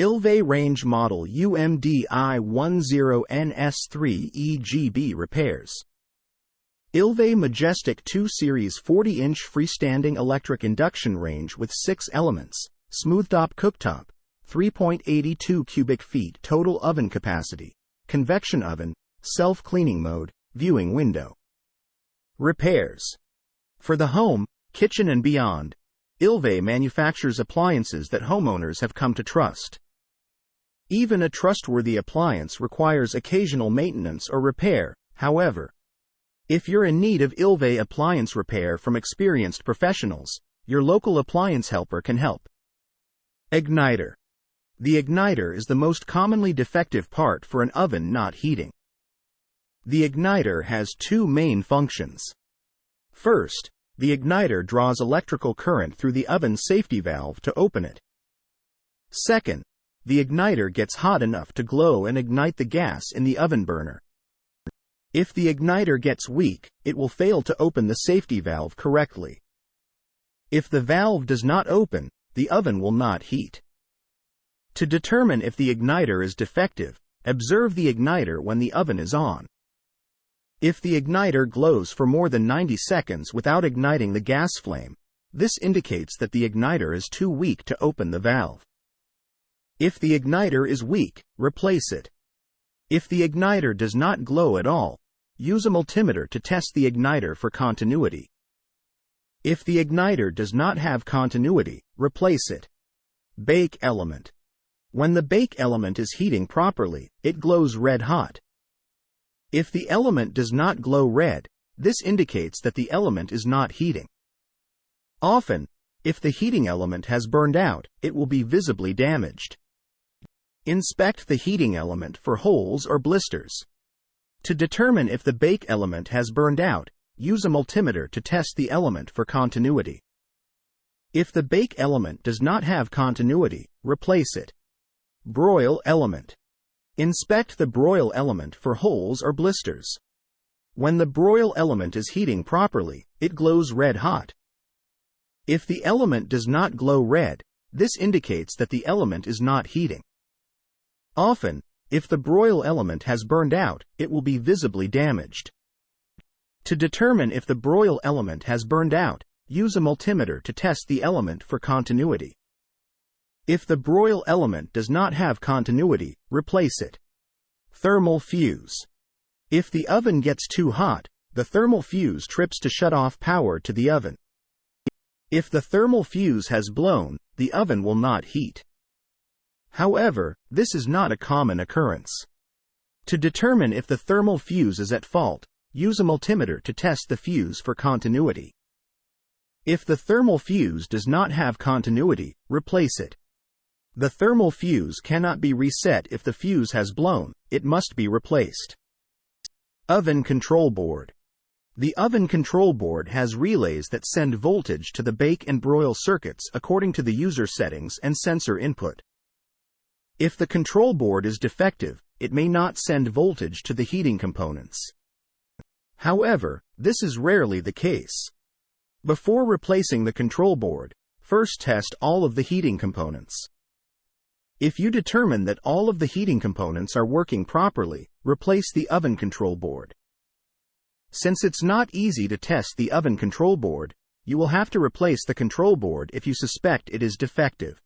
Ilve range model UMDI10NS3EGB repairs. Ilve Majestic 2 Series 40-inch freestanding electric induction range with 6 elements, Smoothtop cooktop, 3.82 cubic feet total oven capacity, convection oven, self-cleaning mode, viewing window. Repairs. For the home, kitchen and beyond, Ilve manufactures appliances that homeowners have come to trust. Even a trustworthy appliance requires occasional maintenance or repair, however. If you're in need of Ilve appliance repair from experienced professionals, your local appliance helper can help. Igniter. The igniter is the most commonly defective part for an oven not heating. The igniter has two main functions. First, the igniter draws electrical current through the oven safety valve to open it. Second, the igniter gets hot enough to glow and ignite the gas in the oven burner. If the igniter gets weak, it will fail to open the safety valve correctly. If the valve does not open, the oven will not heat. To determine if the igniter is defective, observe the igniter when the oven is on. If the igniter glows for more than 90 seconds without igniting the gas flame, this indicates that the igniter is too weak to open the valve. If the igniter is weak, replace it. If the igniter does not glow at all, use a multimeter to test the igniter for continuity. If the igniter does not have continuity, replace it. Bake element. When the bake element is heating properly, it glows red hot. If the element does not glow red, this indicates that the element is not heating. Often, if the heating element has burned out, it will be visibly damaged. Inspect the heating element for holes or blisters. To determine if the bake element has burned out, use a multimeter to test the element for continuity. If the bake element does not have continuity, replace it. Broil element. Inspect the broil element for holes or blisters. When the broil element is heating properly, it glows red hot. If the element does not glow red, this indicates that the element is not heating. Often, if the broil element has burned out, it will be visibly damaged. To determine if the broil element has burned out, use a multimeter to test the element for continuity. If the broil element does not have continuity, replace it. Thermal fuse. If the oven gets too hot, the thermal fuse trips to shut off power to the oven. If the thermal fuse has blown, the oven will not heat. However, this is not a common occurrence. To determine if the thermal fuse is at fault, use a multimeter to test the fuse for continuity. If the thermal fuse does not have continuity, replace it. The thermal fuse cannot be reset if the fuse has blown, it must be replaced. Oven control board. The oven control board has relays that send voltage to the bake and broil circuits according to the user settings and sensor input. If the control board is defective, it may not send voltage to the heating components. However, this is rarely the case. Before replacing the control board, first test all of the heating components. If you determine that all of the heating components are working properly, replace the oven control board. Since it's not easy to test the oven control board, you will have to replace the control board if you suspect it is defective.